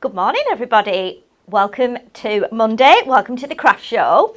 Good morning, everybody. Welcome to Monday. Welcome to the craft show.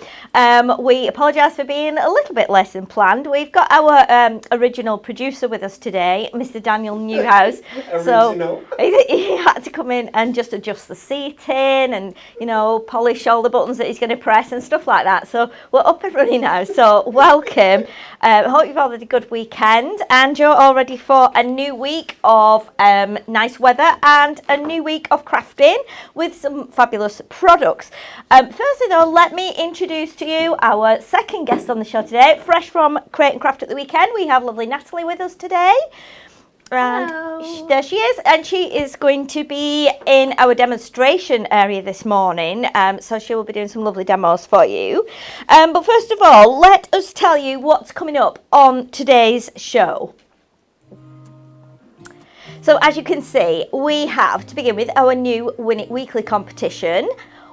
We apologise for being a little bit less than planned. We've got our original producer with us today, Mr. Daniel Newhouse. Original. So he had to come in and just adjust the seating and, you know, polish all the buttons that he's going to press and stuff like that. So we're up and running now. So welcome. I hope you've all had a good weekend and you're all ready for a new week of nice weather and a new week of crafting with some fabulous products. Firstly though, let me introduce to you our second guest on the show today, fresh from Create and Craft at the Weekend. We have lovely Natalie with us today. And there she is, and she is going to be in our demonstration area this morning, so she will be doing some lovely demos for you. But first of all, let us tell you what's coming up on today's show. So as you can see, we have, to begin with, our new Win It Weekly competition.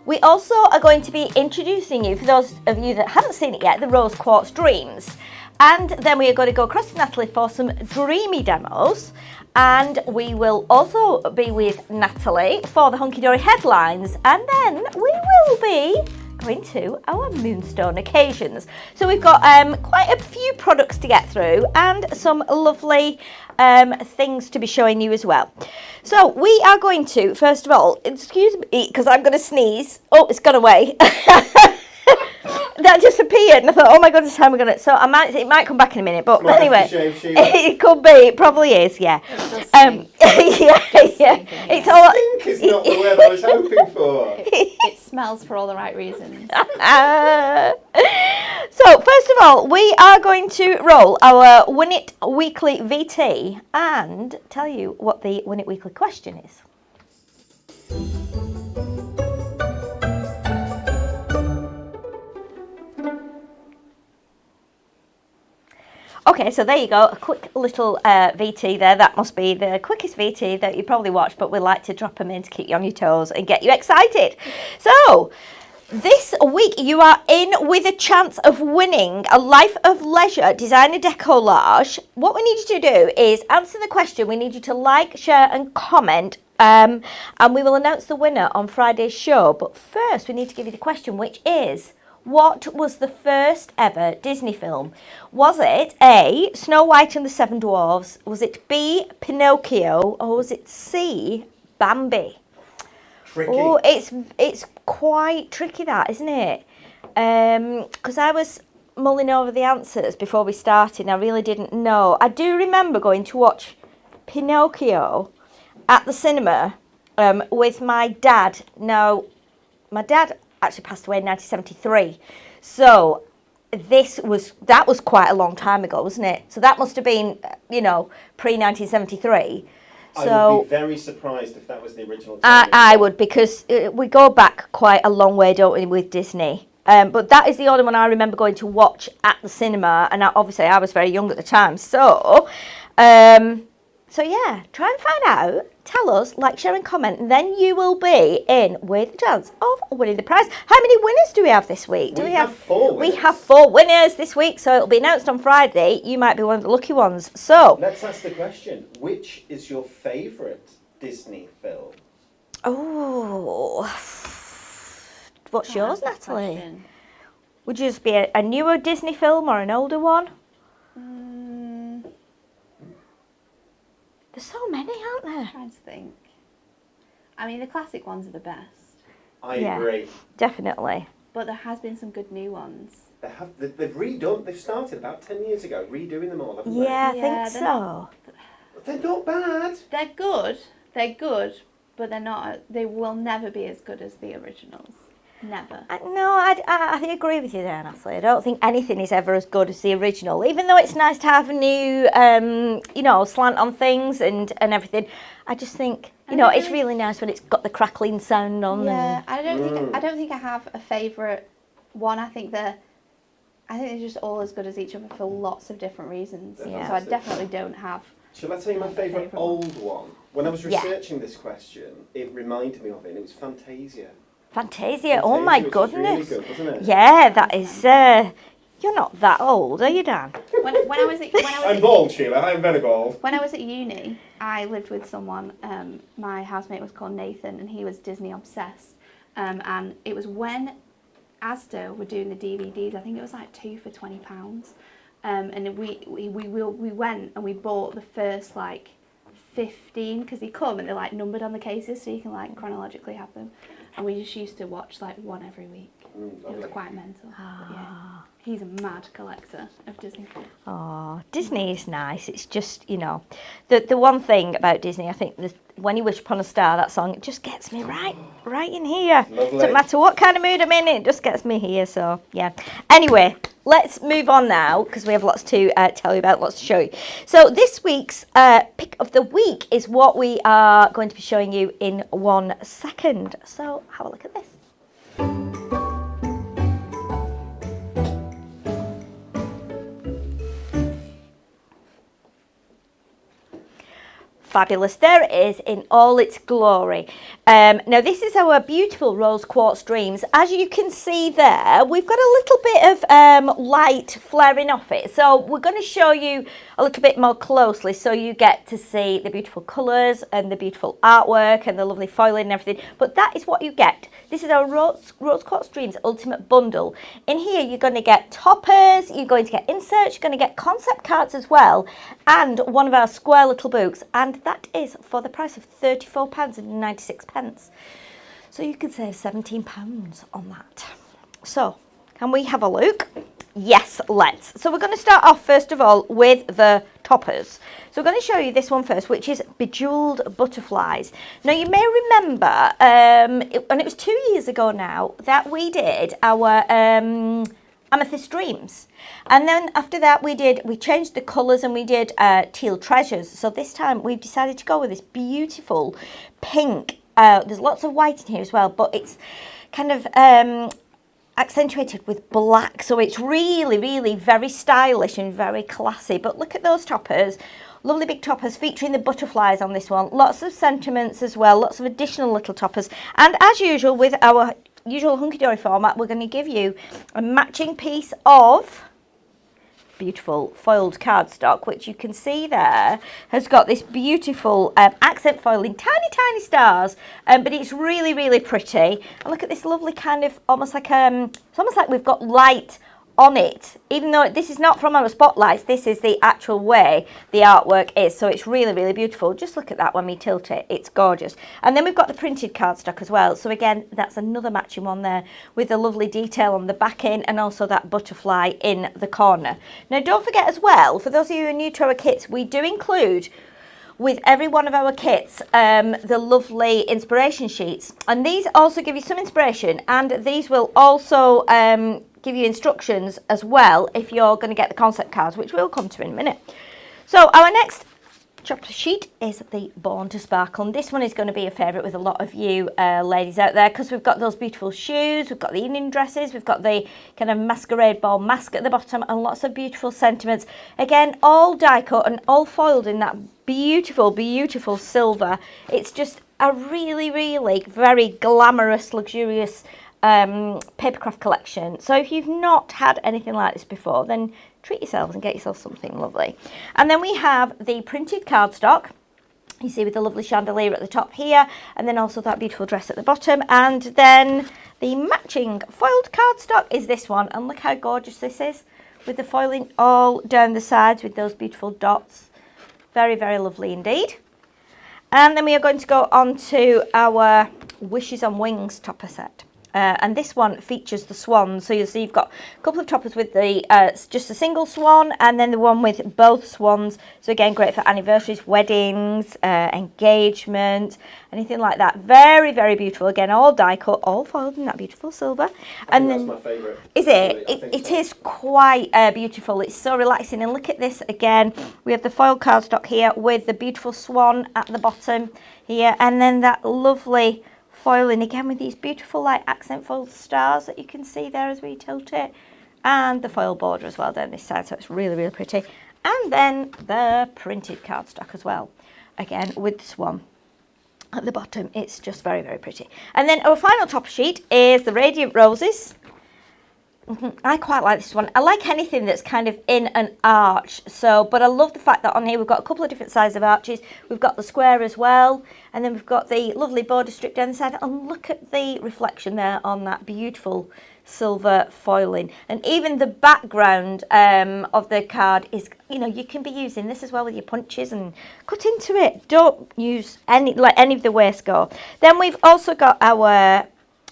We also are going to be introducing you, for those of you that haven't seen it yet, the Rose Quartz Dreams. And then we are going to go across to Natalie for some dreamy demos. And we will also be with Natalie for the hunky dory headlines. And then we will be going to our moonstone occasions. So we've got quite a few products to get through and some lovely things to be showing you as well. So we are going to, first of all, excuse me, because I'm going to sneeze. Oh, it's gone away. That just appeared and I thought, oh my goodness, how am I going to... So it might come back in a minute, but anyway, it could be, it probably is, yeah. Yeah. It's all... Stink is not the word I was hoping for. It smells for all the right reasons. So, first of all, we are going to roll our Win It Weekly VT and tell you what the Win It Weekly question is. Okay, so there you go, a quick little VT there. That must be the quickest VT that you probably watched, but we like to drop them in to keep you on your toes and get you excited. So, this week you are in with a chance of winning a Life of Leisure designer decollage. What we need you to do is answer the question. We need you to like, share and comment, and we will announce the winner on Friday's show. But first we need to give you the question, which is, what was the first ever Disney film? Was it A, Snow White and the Seven Dwarfs? Was it B, Pinocchio? Or was it C, Bambi? Tricky. Oh, it's quite tricky that, isn't it? Because I was mulling over the answers before we started and I really didn't know. I do remember going to watch Pinocchio at the cinema with my dad. Now, my dad actually passed away in 1973, so that was quite a long time ago, wasn't it? So that must have been, you know, pre-1973. So I would be very surprised if that was the original. I would, because we go back quite a long way, don't we, with Disney. But that is the only one I remember going to watch at the cinema, and obviously I was very young at the time. So yeah, try and find out. Tell us, like, share and comment, and then you will be in with a chance of winning the prize. How many winners do we have this week? We have 4 winners. We have 4 winners this week, so it'll be announced on Friday. You might be one of the lucky ones. So let's ask the question, which is your favourite Disney film? oh, what's yours, That's a Natalie? question. Would yours be a newer Disney film or an older one? There's so many, aren't there? I'm trying to think. I mean, the classic ones are the best, I agree. Definitely. but there has been some good new ones. They've redone, they've started about 10 years ago, redoing them all, haven't Yeah, I Yeah, think they're so. they? They're not bad. They're good, but they're not. They will never be as good as the originals. Never. I agree with you there, Natalie. I don't think anything is ever as good as the original, even though it's nice to have a new, slant on things and everything. I just think, it's really nice when it's got the crackling sound on. Yeah, I don't think I have a favourite one. I think they're just all as good as each other for lots of different reasons. Yeah. So I definitely don't have. Shall I tell you my favourite old one? When I was Yeah. researching this question, it reminded me of it, and it was Fantasia. Fantasia, oh my which was goodness. really good, wasn't it? Yeah, that is, You're not that old, are you, Dan? When I was I'm bald, Sheila. I'm very bald. when I was at uni, I lived with someone. My housemate was called Nathan, and he was Disney obsessed. And it was when Asda were doing the DVDs. I think it was like 2 for £20. And we went and we bought the first like 15 because they come and they're like numbered on the cases, so you can like chronologically have them. And we just used to watch like one every week. It was quite mental. But yeah, he's a mad collector of Disney films. Oh, Disney is nice. It's just, you know, the one thing about Disney, I think, when you wish upon a star, that song, it just gets me right in here. Lovely. Doesn't matter what kind of mood I'm in, it just gets me here. So yeah. Anyway, let's move on now because we have lots to tell you about, lots to show you. So this week's pick of the week is what we are going to be showing you in 1 second. So have a look at this. Fabulous. There it is in all its glory. Now this is our beautiful Rose Quartz Dreams. As you can see there, we've got a little bit of light flaring off it. So we're going to show you a little bit more closely so you get to see the beautiful colours and the beautiful artwork and the lovely foiling and everything. But that is what you get. This is our Rose Quartz Dreams Ultimate Bundle. In here you're going to get toppers, you're going to get inserts, you're going to get concept cards as well, and one of our square little books. And that is for the price of £34.96. So you can save £17 on that. So, can we have a look? Yes, let's. So we're going to start off first of all with the toppers. So we're going to show you this one first, which is Bejeweled Butterflies. Now you may remember, and it was 2 years ago now, that we did our Amethyst Dreams. And then after that we changed the colours and we did Teal Treasures. So this time we've decided to go with this beautiful pink. There's lots of white in here as well, but it's kind of accentuated with black. So it's really, really very stylish and very classy. But look at those toppers. Lovely big toppers featuring the butterflies on this one. Lots of sentiments as well. Lots of additional little toppers. And as usual with our usual hunky-dory format, we're going to give you a matching piece of beautiful foiled cardstock, which you can see there has got this beautiful accent foiling, tiny stars, but it's really, really pretty. And look at this lovely kind of almost like it's almost like we've got light on it, even though this is not from our spotlights. This is the actual way the artwork is, so it's really, really beautiful. Just look at that when we tilt it, it's gorgeous. And then we've got the printed cardstock as well, so again that's another matching one there with the lovely detail on the backing and also that butterfly in the corner. Now don't forget as well, for those of you who are new to our kits, we do include with every one of our kits the lovely inspiration sheets, and these also give you some inspiration, and these will also give you instructions as well if you're going to get the concept cards, which we'll come to in a minute. So our next chapter sheet is the Born to Sparkle, and this one is going to be a favourite with a lot of you ladies out there, because we've got those beautiful shoes, we've got the evening dresses, we've got the kind of masquerade ball mask at the bottom, and lots of beautiful sentiments. Again, all die cut and all foiled in that beautiful silver. It's just a really, really very glamorous, luxurious papercraft collection. So if you've not had anything like this before, then treat yourselves and get yourself something lovely. And then we have the printed cardstock, you see, with the lovely chandelier at the top here, and then also that beautiful dress at the bottom. And then the matching foiled cardstock is this one, and look how gorgeous this is with the foiling all down the sides with those beautiful dots. Very, very lovely indeed. And then we are going to go on to our Wishes on Wings topper set. And this one features the swan. So you'll see you've got a couple of toppers with the just a single swan, and then the one with both swans. So again, great for anniversaries, weddings, engagement, anything like that. Very, very beautiful. Again, all die cut, all foiled in that beautiful silver. And then that's my favourite. Is it? It is quite beautiful. It's so relaxing. And look at this again. We have the foiled cardstock here with the beautiful swan at the bottom here, and then that lovely foiling again with these beautiful like accent foiled stars that you can see there as we tilt it, and the foil border as well down this side, so it's really, really pretty. And then the printed cardstock as well, again with the swan at the bottom. It's just very, very pretty. And then our final top sheet is the Radiant Roses. I quite like this one. I like anything that's kind of in an arch. So, but I love the fact that on here we've got a couple of different sizes of arches. We've got the square as well, and then we've got the lovely border strip down the side. And look at the reflection there on that beautiful silver foiling. And even the background of the card is, you know, you can be using this as well with your punches and cut into it. Don't use let any of the waste go. Then we've also got our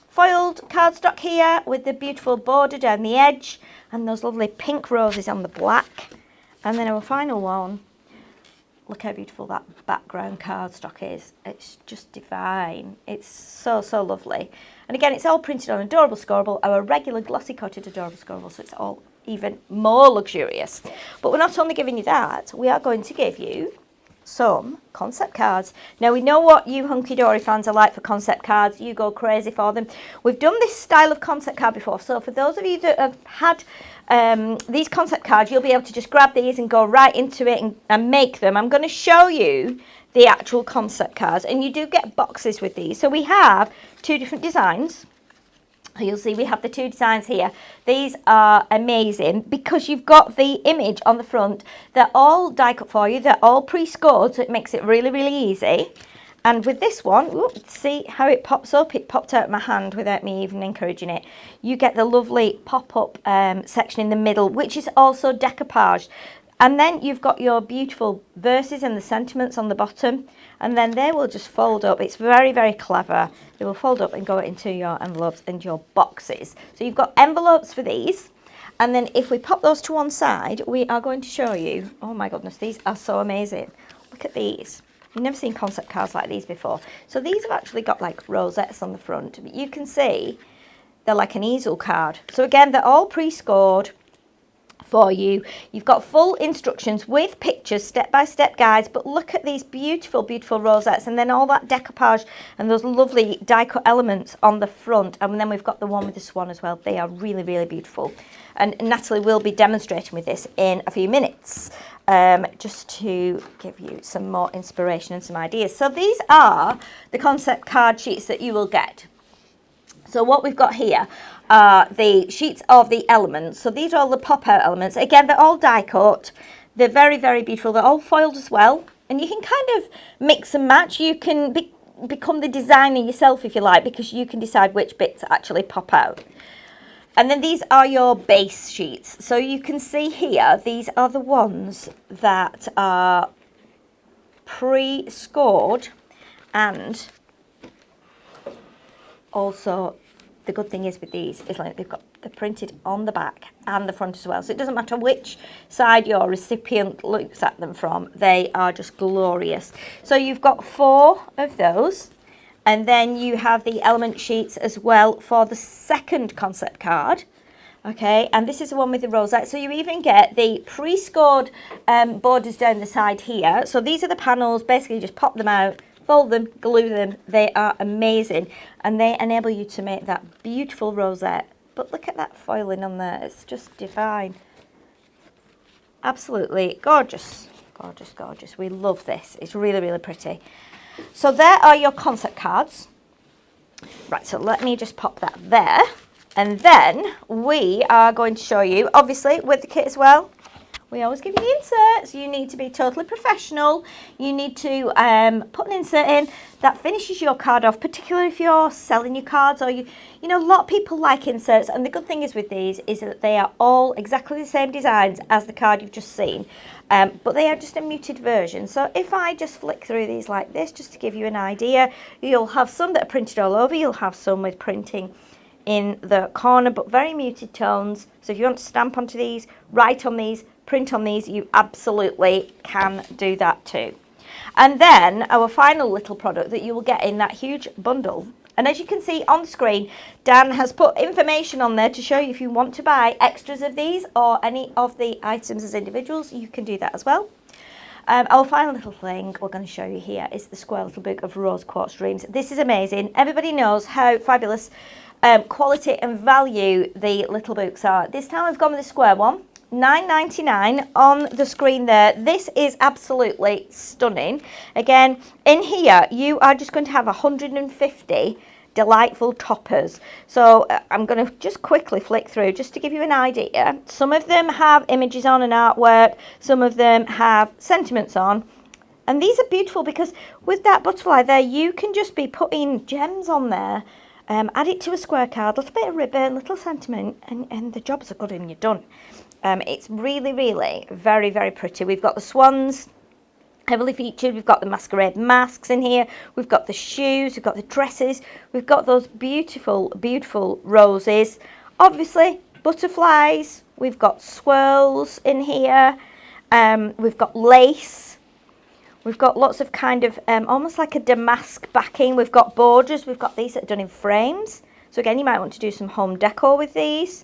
foiled cardstock here with the beautiful border down the edge and those lovely pink roses on the black. And then our final one, look how beautiful that background cardstock is. It's just divine. It's so, so lovely. And again, it's all printed on Adorable Squirrel, our regular glossy coated Adorable Squirrel, so it's all even more luxurious. But we're not only giving you that, we are going to give you some concept cards. Now we know what you hunky dory fans are like for concept cards. You go crazy for them. We've done this style of concept card before, so for those of you that have had these concept cards, you'll be able to just grab these and go right into it and make them. I'm going to show you the actual concept cards, and you do get boxes with these. So we have two different designs. You'll see we have the two designs here. These are amazing because you've got the image on the front. They're all die cut for you. They're all pre-scored, so it makes it really, really easy. And with this one, see how it pops up? It popped out of my hand without me even encouraging it. You get the lovely pop-up section in the middle, which is also decoupaged. And then you've got your beautiful verses and the sentiments on the bottom, and then they will just fold up. It's very, very clever. They will fold up and go into your envelopes and your boxes. So you've got envelopes for these, and then if we pop those to one side, we are going to show you, oh my goodness, these are so amazing. Look at these. You've never seen concept cards like these before. So these have actually got like rosettes on the front, but you can see they're like an easel card. So again, they're all pre-scored for you. You've got full instructions with pictures, step-by-step guides, but look at these beautiful, beautiful rosettes, and then all that decoupage and those lovely die-cut elements on the front. And then we've got the one with the swan as well. They are really, really beautiful. And Natalie will be demonstrating with this in a few minutes, just to give you some more inspiration and some ideas. So these are the concept card sheets that you will get. So what we've got here are the sheets of the elements. So these are all the pop-out elements. Again, they're all die cut. They're very, very beautiful. They're all foiled as well. And you can kind of mix and match. You can become the designer yourself if you like, because you can decide which bits actually pop out. And then these are your base sheets. So you can see here, these are the ones that are pre-scored, and also the good thing is with these is like they're printed on the back and the front as well. So it doesn't matter which side your recipient looks at them from, they are just glorious. So you've got 4 of those, and then you have the element sheets as well for the second concept card. Okay, and this is the one with the rosette. So you even get the pre-scored borders down the side here. So these are the panels. Basically, you just pop them out, fold them, glue them. They are amazing, and they enable you to make that beautiful rosette. But look at that foiling on there. It's just divine. Absolutely gorgeous. Gorgeous, gorgeous. We love this. It's really, really pretty. So there are your concept cards. Right, so let me just pop that there. And then we are going to show you, obviously, with the kit as well. We always give you the inserts. You need to be totally professional. You need to put an insert in that finishes your card off, particularly if you're selling your cards, or you know, a lot of people like inserts. And the good thing is with these is that they are all exactly the same designs as the card you've just seen, but they are just a muted version. So if I just flick through these like this, just to give you an idea, you'll have some that are printed all over. You'll have some with printing in the corner, but very muted tones. So if you want to stamp onto these, write on these, print on these, you absolutely can do that too. And then our final little product that you will get in that huge bundle, and as you can see on the screen, Dan has put information on there to show you if you want to buy extras of these or any of the items as individuals, you can do that as well. Our final little thing we're going to show you here is the Squirrel Book of Rose Quartz Dreams. This is amazing. Everybody knows how fabulous quality and value the little books are. This time we've gone with the square one, $9.99 on the screen there. This is absolutely stunning. Again, in here you are just going to have 150 delightful toppers. So I'm going to just quickly flick through just to give you an idea. Some of them have images on and artwork, some of them have sentiments on, and these are beautiful because with that butterfly there, you can just be putting gems on there. Add it to a square card, little bit of ribbon, little sentiment, and the jobs are good and you're done. It's really, really very, very pretty. We've got the swans heavily featured. We've got the masquerade masks in here. We've got the shoes. We've got the dresses. We've got those beautiful, beautiful roses. Obviously, butterflies. We've got swirls in here. We've got lace. We've got lots of kind of almost like a damask backing. We've got borders. We've got these that are done in frames. So again, you might want to do some home decor with these.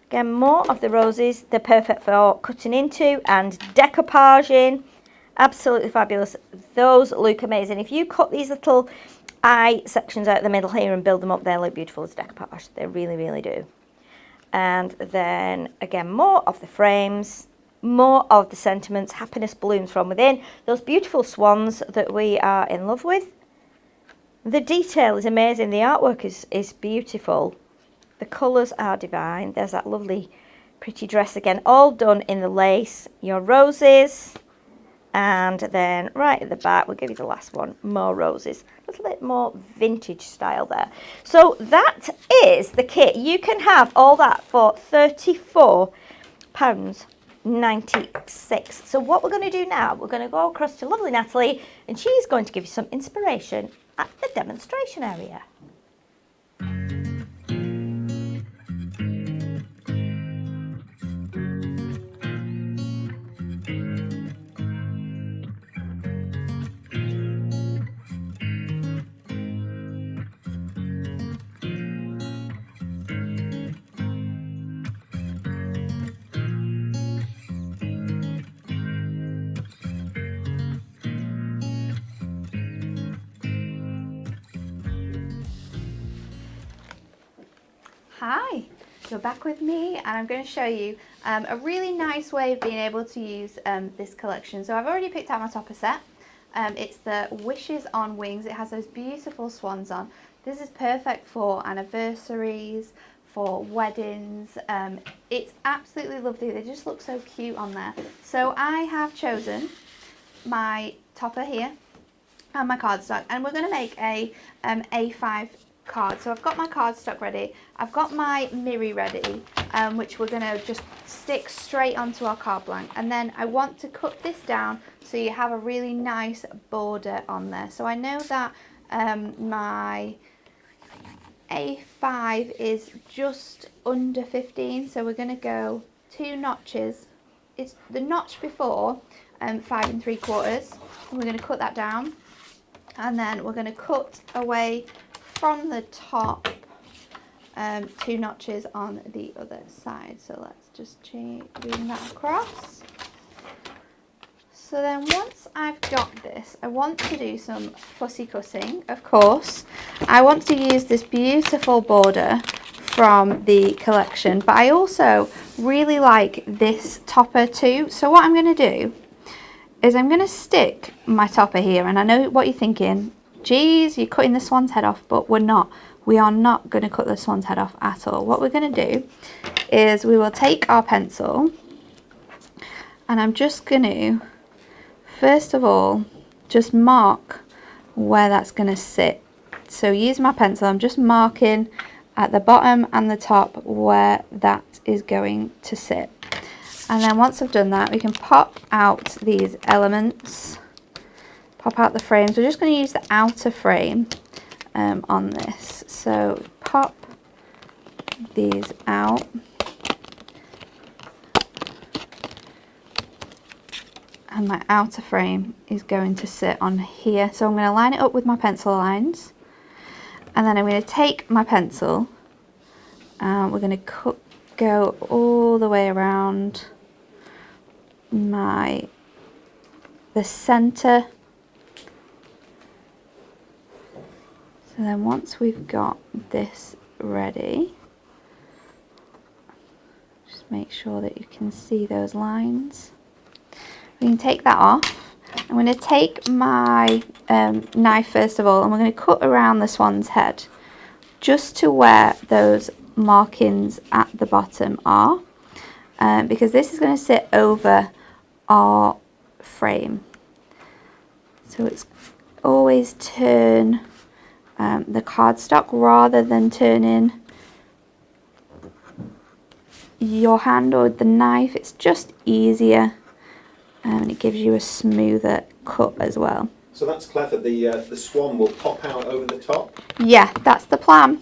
Again, more of the roses. They're perfect for cutting into and decoupaging. Absolutely fabulous. Those look amazing. If you cut these little eye sections out the middle here and build them up, they look beautiful as decoupage. They really, really do. And then again, more of the frames. More of the sentiments, happiness blooms from within. Those beautiful swans that we are in love with. The detail is amazing. The artwork is beautiful. The colours are divine. There's that lovely pretty dress again, all done in the lace. Your roses. And then right at the back, we'll give you the last one, more roses. A little bit more vintage style there. So that is the kit. You can have all that for £34.96. So what we're going to do now, we're going to go across to lovely Natalie, and she's going to give you some inspiration at the demonstration area. Hi, you're back with me and I'm going to show you a really nice way of being able to use this collection. So I've already picked out my topper set. It's the Wishes on Wings. It has those beautiful swans on. This is perfect for anniversaries, for weddings. It's absolutely lovely. They just look so cute on there. So I have chosen my topper here and my cardstock, and we're going to make a A5 card. So I've got my cardstock ready, I've got my mirror ready, which we're going to just stick straight onto our card blank, and then I want to cut this down so you have a really nice border on there. So I know that my A5 is just under 15, so we're going to go 2 notches. It's the notch before 5 3/4, and we're going to cut that down, and then we're going to cut away from the top 2 notches on the other side. So let's just bring that across. So then once I've got this, I want to do some fussy cutting, of course. I want to use this beautiful border from the collection, but I also really like this topper too. So what I'm going to do is I'm going to stick my topper here, and I know what you're thinking, geez, you're cutting the swan's head off, but we're not. We are not going to cut the swan's head off at all. What we're going to do is we will take our pencil, and I'm just going to, first of all, just mark where that's going to sit. So use my pencil, I'm just marking at the bottom and the top where that is going to sit. And then once I've done that, we can pop out these elements. Pop out the frames. We're just going to use the outer frame on this. So pop these out. And my outer frame is going to sit on here. So I'm going to line it up with my pencil lines. And then I'm going to take my pencil and we're going to go all the way around the center. So then once we've got this ready, just make sure that you can see those lines. We can take that off. I'm going to take my knife first of all, and we're going to cut around the swan's head. just to where those markings at the bottom are, because this is going to sit over our frame. So it's always turn the cardstock rather than turning your hand or the knife. It's just easier, and it gives you a smoother cut as well. So that's clever. The swan will pop out over the top. Yeah, that's the plan.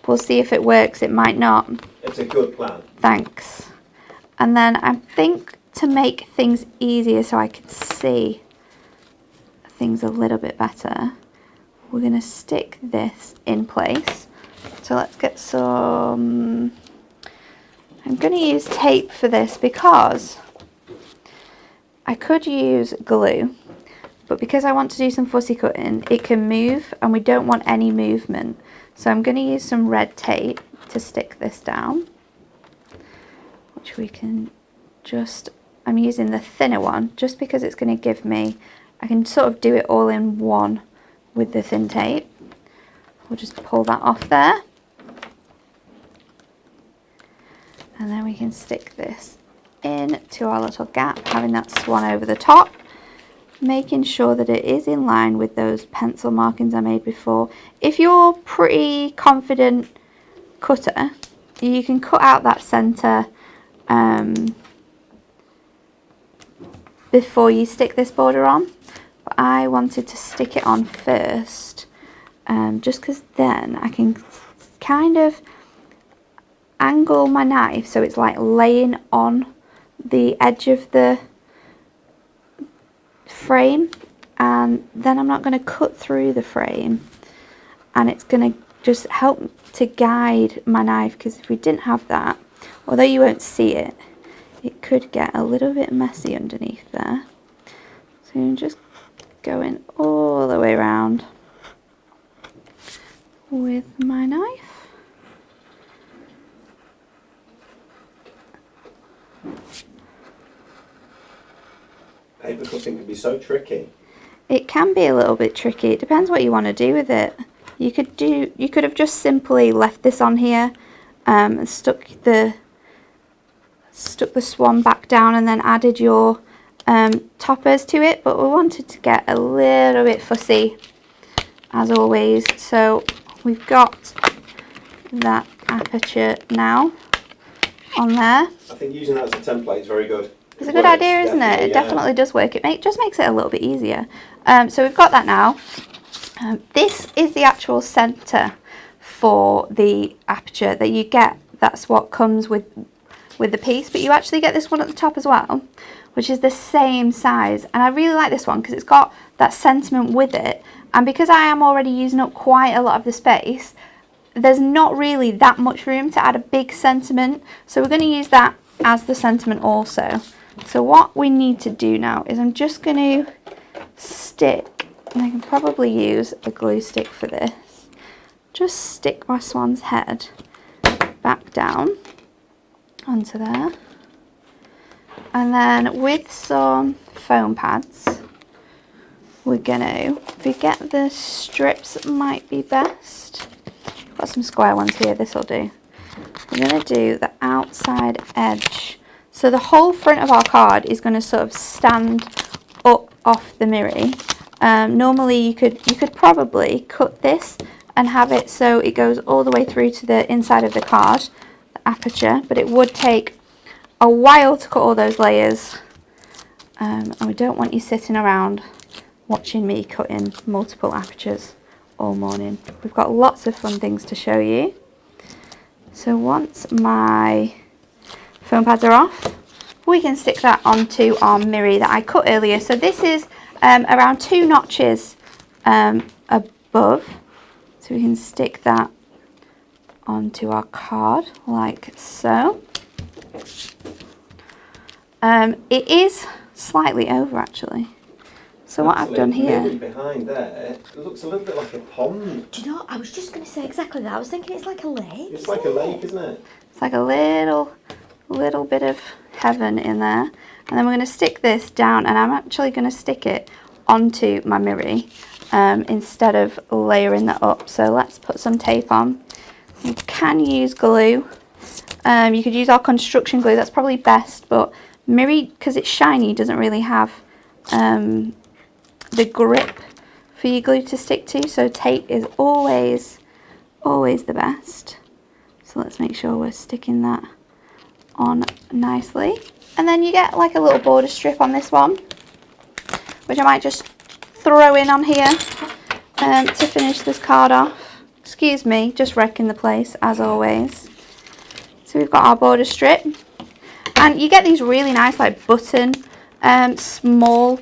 We'll see if it works. It might not. It's a good plan. Thanks. And then I think to make things easier so I can see things a little bit better, we're going to stick this in place. So let's get some... I'm going to use tape for this because I could use glue, but because I want to do some fussy cutting, it can move and we don't want any movement. So I'm going to use some red tape to stick this down, which we can just, I'm using the thinner one just because it's going to give me, I can sort of do it all in one with the thin tape. We'll just pull that off there. And then we can stick this into our little gap, having that swan over the top, making sure that it is in line with those pencil markings I made before. If you're pretty confident cutter, you can cut out that centre before you stick this border on. But I wanted to stick it on first, just because then I can kind of angle my knife so it's like laying on the edge of the frame, and then I'm not going to cut through the frame, and it's going to just help to guide my knife, because if we didn't have that, although you won't see it, it could get a little bit messy underneath there. So I'm just going all the way around with my knife. Paper cutting can be so tricky. It can be a little bit tricky. It depends what you want to do with it. You could have just simply left this on here, and stuck the swan back down and then added your toppers to it, but we wanted to get a little bit fussy as always. So we've got that aperture now on there. I think using that as a template is very good. It's a good idea, isn't it? It definitely does work. It just makes it a little bit easier. So we've got that now. This is the actual centre for the aperture that you get. That's what comes with the piece, but you actually get this one at the top as well, which is the same size. And I really like this one because it's got that sentiment with it. And because I am already using up quite a lot of the space, there's not really that much room to add a big sentiment. So we're going to use that as the sentiment also. So what we need to do now is I'm just going to stick, and I can probably use a glue stick for this, just stick my swan's head back down onto there. And then with some foam pads, we're going to, if we get the strips, might be best. Got some square ones here, this will do. We're going to do the outside edge. So the whole front of our card is going to sort of stand up off the mirror. Normally you could probably cut this and have it so it goes all the way through to the inside of the card, the aperture, but it would take a while to cut all those layers, and we don't want you sitting around watching me cutting multiple apertures all morning. We've got lots of fun things to show you. So once my foam pads are off, we can stick that onto our mirror that I cut earlier. So this is around 2 notches above, so we can stick that onto our card like so. It is slightly over actually. So what I've done here, behind there, it looks a little bit like a pond. Do you know, I was just going to say exactly that. I was thinking it's like a lake. It's like a lake, isn't it? it's like a little bit of heaven in there. And then we're going to stick this down, and I'm actually going to stick it onto my mirror. instead of layering that up. So let's put some tape on. You can use glue. You could use our construction glue, that's probably best, but Miri, because it's shiny, doesn't really have the grip for your glue to stick to, so tape is always the best. So let's make sure we're sticking that on nicely. And then you get like a little border strip on this one, which I might just throw in on here to finish this card off. Excuse me, just wrecking the place as always. So we've got our border strip, and you get these really nice like button small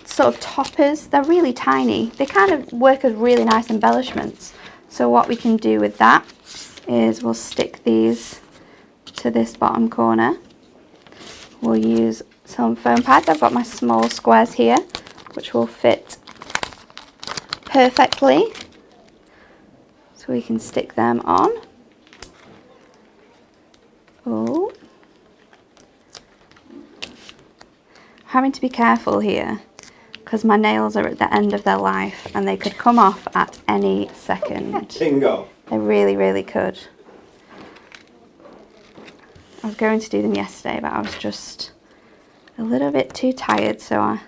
sort of toppers. They're really tiny. They kind of work as really nice embellishments. So what we can do with that is we'll stick these to this bottom corner. We'll use some foam pads. I've got my small squares here, which will fit perfectly. So we can stick them on. Oh. Having to be careful here because my nails are at the end of their life and they could come off at any second. Bingo. They really, really could. I was going to do them yesterday, but I was just a little bit too tired, so I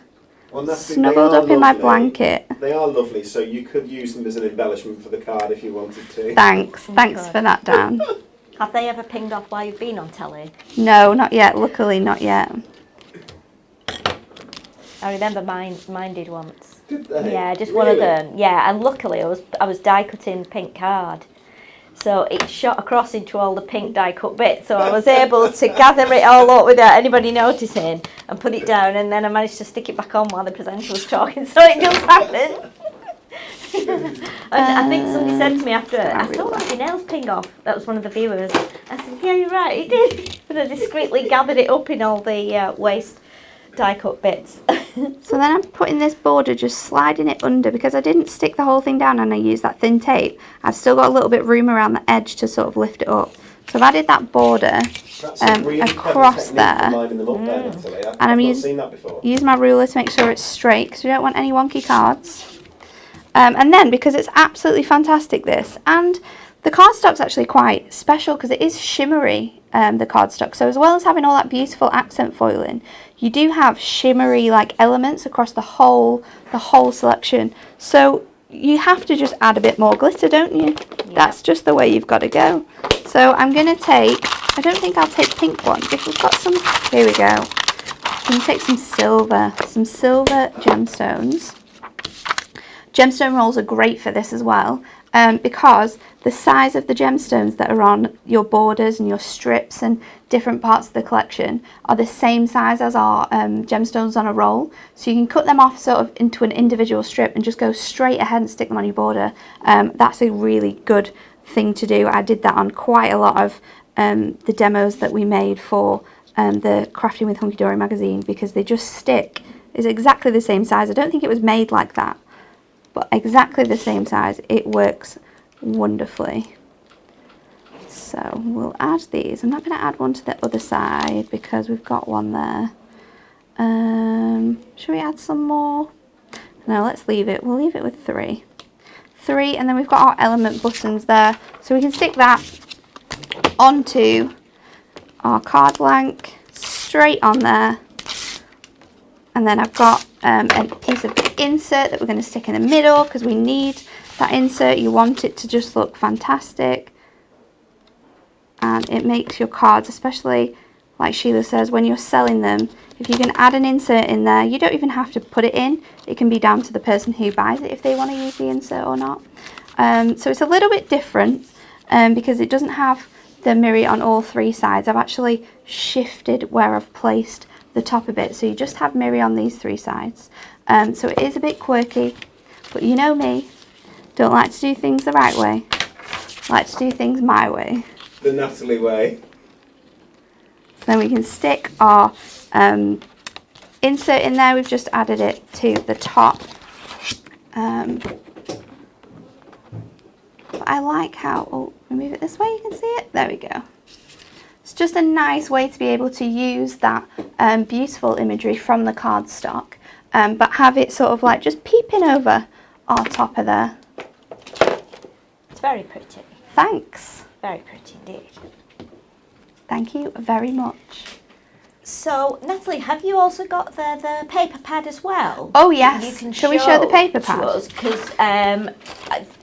snuggled up in my blanket. They are lovely, so you could use them as an embellishment for the card if you wanted to. Thanks for that, Dan. Have they ever pinged off while you've been on telly? No, not yet. Luckily, not yet. I remember mine did once. Did they? Yeah, just Really? one of them. Yeah, and luckily I was die cutting pink card, so it shot across into all the pink die cut bits. So I was able to gather it all up without anybody noticing and put it down, and then I managed to stick it back on while the presenter was talking. So it does happen. And I think somebody said to me after, I saw my nails ping off. That was one of the viewers. I said, yeah, you're right, it did. But I discreetly gathered it up in all the waste die cut bits. So then I'm putting this border, just sliding it under, because I didn't stick the whole thing down and I used that thin tape. I've still got a little bit of room around the edge to sort of lift it up. So I've added that border across there. And I'm seen that before. Use my ruler to make sure it's straight because we don't want any wonky cards. And then, because it's absolutely fantastic this, and the cardstock's actually quite special because it is shimmery, the cardstock. So as well as having all that beautiful accent foiling, you do have shimmery like elements across the whole selection. So you have to just add a bit more glitter, don't you? Yeah. That's just the way you've got to go. So I'm going to take, I don't think I'll take pink ones. If we've got some, here we go. I'm going to take some silver gemstones. Gemstone rolls are great for this as well, because the size of the gemstones that are on your borders and your strips and different parts of the collection are the same size as our gemstones on a roll. So you can cut them off sort of into an individual strip and just go straight ahead and stick them on your border. That's a really good thing to do. I did that on quite a lot of the demos that we made for the Crafting with Hunky Dory magazine, because they just stick. It's exactly the same size. I don't think it was made like that, but exactly the same size. It works wonderfully. So we'll add these. I'm not going to add one to the other side because we've got one there. Should we add some more? No, let's leave it. We'll leave it with three. And then we've got our element buttons there. So we can stick that onto our card blank, straight on there. And then I've got a piece of insert that we're going to stick in the middle because we need that insert. You want it to just look fantastic. And it makes your cards, especially like Sheila says, when you're selling them, if you can add an insert in there, you don't even have to put it in. It can be down to the person who buys it if they want to use the insert or not. So it's a little bit different because it doesn't have the mirror on all three sides. I've actually shifted where I've placed the top a bit, so you just have mirror on these three sides. So it is a bit quirky, but you know me, don't like to do things the right way. I like to do things my way. The Natalie way. So then we can stick our insert in there. We've just added it to the top. But I like how, oh, move it this way, you can see it. There we go. It's just a nice way to be able to use that beautiful imagery from the cardstock but have it sort of like just peeping over our top of there. It's very pretty. Thanks. Very pretty indeed. Thank you very much. So, Natalie, have you also got the paper pad as well? Oh yes. You can Shall we show the paper to pad? us? Because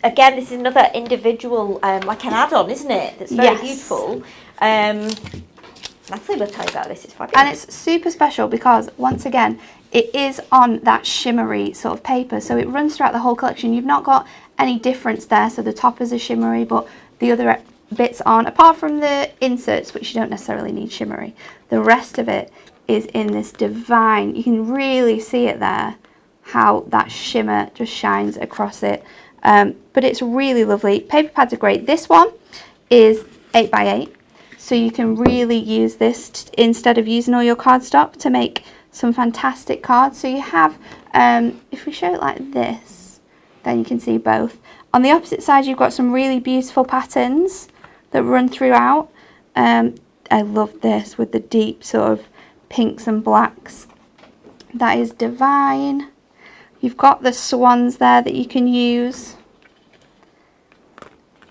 again, this is another individual, like an add-on, isn't it? That's very Yes. beautiful. Natalie will tell you about this. It's fabulous. And it's super special because, once again, it is on that shimmery sort of paper. So it runs throughout the whole collection. You've not got any difference there. So the top is a shimmery, but the other bits aren't, apart from the inserts, which you don't necessarily need shimmery. The rest of it is in this divine, you can really see it there, how that shimmer just shines across it. But it's really lovely. Paper pads are great. This one is 8x8. So you can really use this instead of using all your cardstock to make some fantastic cards. So you have, if we show it like this, then you can see both. On the opposite side, you've got some really beautiful patterns that run throughout. I love this with the deep sort of pinks and blacks. That is divine. You've got the swans there that you can use.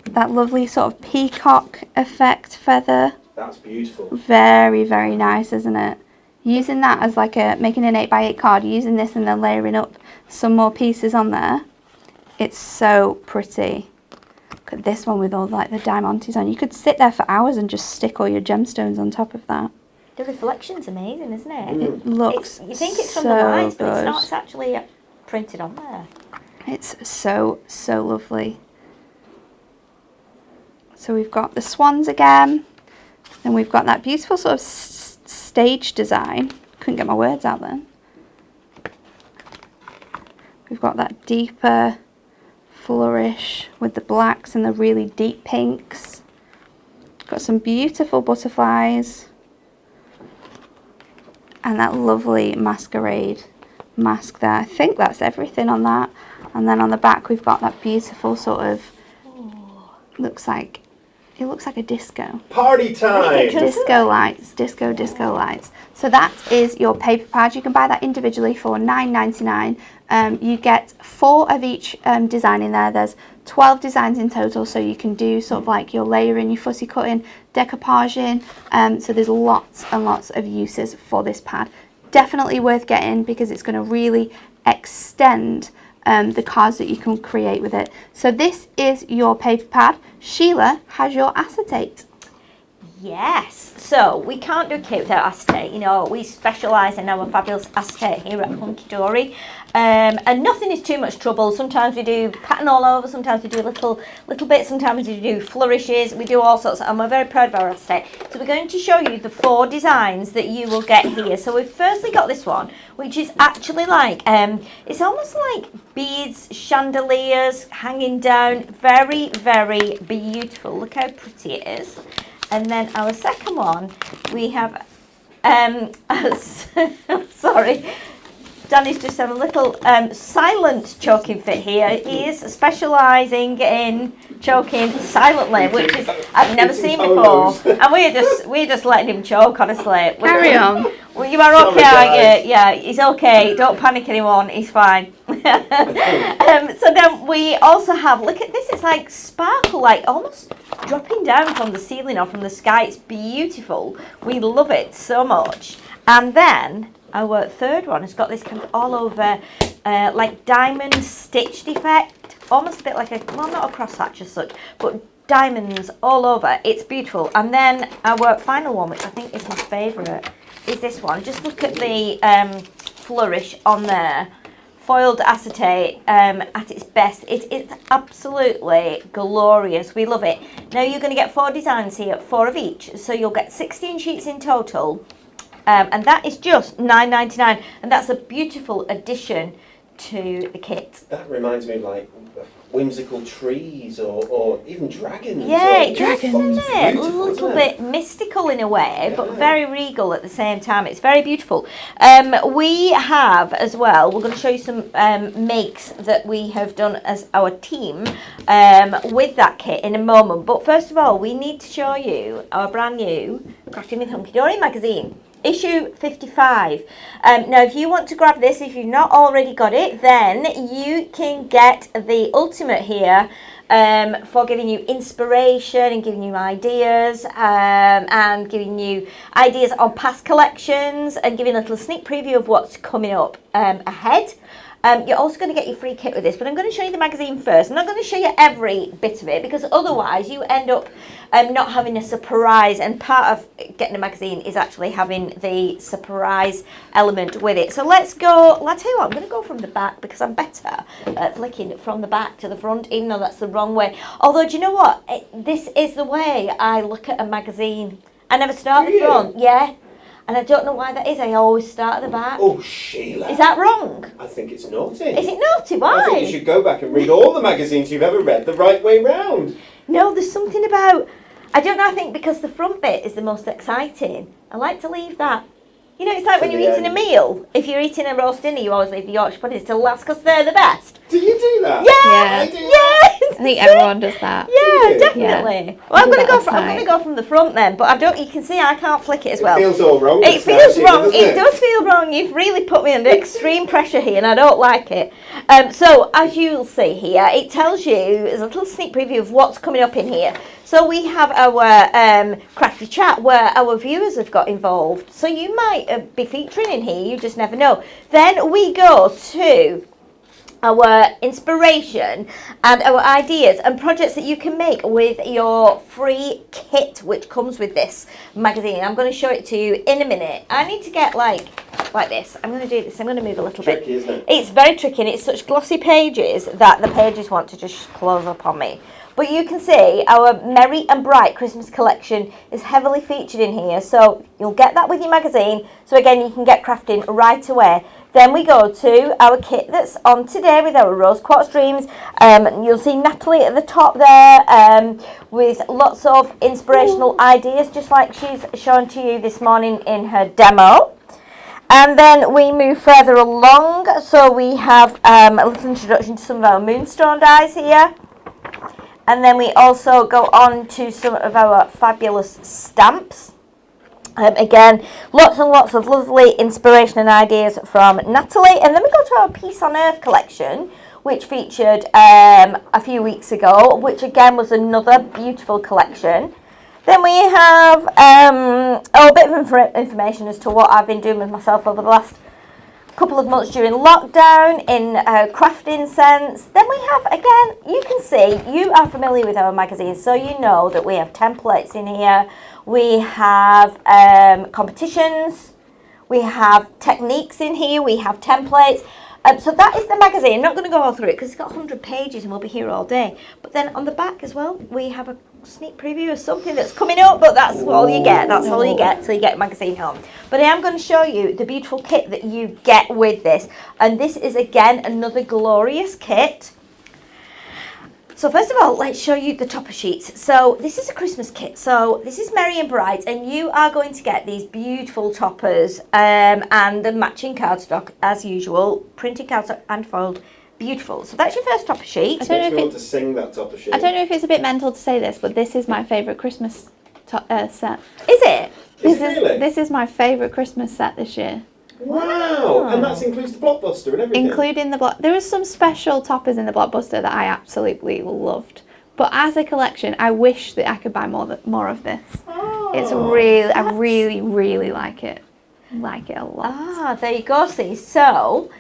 That lovely sort of peacock effect feather. That's beautiful. Very, very nice, isn't it? Using that as like making an 8x8 card, using this and then layering up some more pieces on there. It's so pretty. Look at this one with all like the diamantes on. You could sit there for hours and just stick all your gemstones on top of that. The reflection's amazing, isn't it? It looks You think it's from so the lines, but good. it's not. It's actually printed on there. It's so, so lovely. So we've got the swans again. Then we've got that beautiful sort of stage design. Couldn't get my words out then. We've got that deeper flourish with the blacks and the really deep pinks. Got some beautiful butterflies. And that lovely masquerade mask there. I think that's everything on that. And then on the back we've got that beautiful sort of, it looks like a disco. Party time! Disco lights, disco lights. So that is your paper pad. You can buy that individually for $9.99. You get 4 of each design in there. There's 12 designs in total, so you can do sort of like your layering, your fussy cutting, decoupaging. So there's lots and lots of uses for this pad. Definitely worth getting because it's going to really extend the cards that you can create with it. So this is your paper pad. Sheila has your acetate. Yes, so we can't do a kit without acetate. You know, we specialise in our fabulous acetate here at Hunky Dory. And nothing is too much trouble. Sometimes we do pattern all over, sometimes we do little bits, sometimes we do flourishes, we do all sorts, and we're very proud of our acetate. So we're going to show you the 4 designs that you will get here. So we've firstly got this one, which is actually like, it's almost like beads, chandeliers hanging down. Very, very beautiful. Look how pretty it is. And then our second one, we have, sorry, Danny's just having a little silent choking fit here. He is specialising in choking silently, which is I've never seen before. And we're just letting him choke, honestly. Carry on. Well, you are okay, aren't you? Yeah, he's okay. Don't panic anyone. He's fine. So then we also have, look at this. It's like sparkle, like almost dropping down from the ceiling or from the sky. It's beautiful. We love it so much. And then our third one has got this kind of all over like diamond stitched effect, almost a bit like well, not a crosshatch as such, but diamonds all over. It's beautiful. And then our final one, which I think is my favourite, is this one. Just look at the flourish on there. Foiled acetate at its best. It's absolutely glorious. We love it. Now you're going to get 4 designs here, 4 of each. So you'll get 16 sheets in total. And that is just $9.99, and that's a beautiful addition to the kit. That reminds me of like whimsical trees or even dragons. Yeah, or it does, doesn't it? A beautiful, little isn't it? bit mystical in a way, but very regal at the same time. It's very beautiful. We have as well, we're going to show you some makes that we have done as our team with that kit in a moment. But first of all, we need to show you our brand new Crafting with Hunky Dory magazine. Issue 55. Now, if you want to grab this, if you've not already got it, then you can get the ultimate here for giving you inspiration and giving you ideas and giving you ideas on past collections and giving a little sneak preview of what's coming up ahead. You're also going to get your free kit with this, but I'm going to show you the magazine first. I'm not going to show you every bit of it because otherwise you end up not having a surprise, and part of getting a magazine is actually having the surprise element with it. So let's go, I'll tell you what, I'm going to go from the back because I'm better at flicking from the back to the front, even though that's the wrong way. Although, do you know what? This is the way I look at a magazine. I never start at the front, yeah. And I don't know why that is. I always start at the back. Oh, Sheila. Is that wrong? I think it's naughty. Is it naughty? Why? I think you should go back and read all the magazines you've ever read the right way round. No, there's something about, I don't know, I think because the front bit is the most exciting. I like to leave that. You know, it's like when you're eating a meal. If you're eating a roast dinner, you always leave the Yorkshire puddings till last because they're the best. Do you do that? Yeah, Yeah. I do that. yes. I think everyone does that. Yeah, you? definitely. Yeah. Well, I'm Do going to that go. all the I'm going to time. go from the front then, but I don't. You can see I can't flick it as well. It feels all wrong. It this time, feels Sheila, wrong. doesn't It does feel wrong. You've really put me under extreme pressure here, and I don't like it. So, as you'll see here, it tells you, there's a little sneak preview of what's coming up in here. So we have our crafty chat where our viewers have got involved. So you might be featuring in here. You just never know. Then we go to our inspiration and our ideas and projects that you can make with your free kit which comes with this magazine. I'm going to show it to you in a minute. I need to get like this. I'm going to do this. I'm going to move a little bit. Tricky, isn't it? It's very tricky, and it's such glossy pages that the pages want to just close up on me. But you can see our Merry and Bright Christmas collection is heavily featured in here. So you'll get that with your magazine. So again, you can get crafting right away. Then we go to our kit that's on today with our Rose Quartz Dreams. You'll see Natalie at the top there with lots of inspirational ideas, just like she's shown to you this morning in her demo. And then we move further along. So we have a little introduction to some of our moonstone dies here. And then we also go on to some of our fabulous stamps. Again, lots and lots of lovely inspiration and ideas from Natalie. And then we go to our Peace on Earth collection, which featured a few weeks ago, which again was another beautiful collection. Then we have a bit of information as to what I've been doing with myself over the last couple of months during lockdown in a crafting sense. Then we have, again, you can see, you are familiar with our magazine, so you know that we have templates in here. We have competitions, we have techniques in here, we have templates. So that is the magazine. I'm not going to go all through it because it's got 100 pages and we'll be here all day. But then on the back as well, we have a sneak preview of something that's coming up, but that's all you get. That's all you get till you get a magazine home. But I am going to show you the beautiful kit that you get with this. And this is, again, another glorious kit. So first of all, let's show you the topper sheets. So this is a Christmas kit. So this is Merry and Bright, and you are going to get these beautiful toppers and the matching cardstock as usual, printed cardstock and foiled. Beautiful. So that's your first topper sheet. I don't know Makes if me want it's, to sing that top of shit. I don't know if it's a bit mental to say this, but this is my favourite Christmas set. Is it? Is it really? This is my favourite Christmas set this year. Wow! And that includes the blockbuster and everything. Including the there are some special toppers in the blockbuster that I absolutely loved. But as a collection, I wish that I could buy more of this. Oh, It's really, I really, really like it. Like it a lot. Ah, there you go, see. So,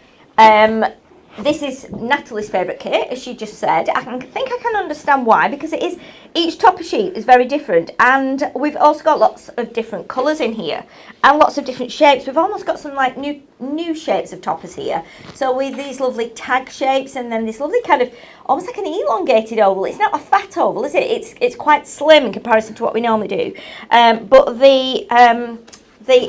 this is Natalie's favourite kit, as she just said. I think I can understand why, because it is, each topper sheet is very different, and we've also got lots of different colours in here, and lots of different shapes. We've almost got some like new shapes of toppers here. So with these lovely tag shapes, and then this lovely kind of, almost like an elongated oval. It's not a fat oval, is it? It's quite slim in comparison to what we normally do. But the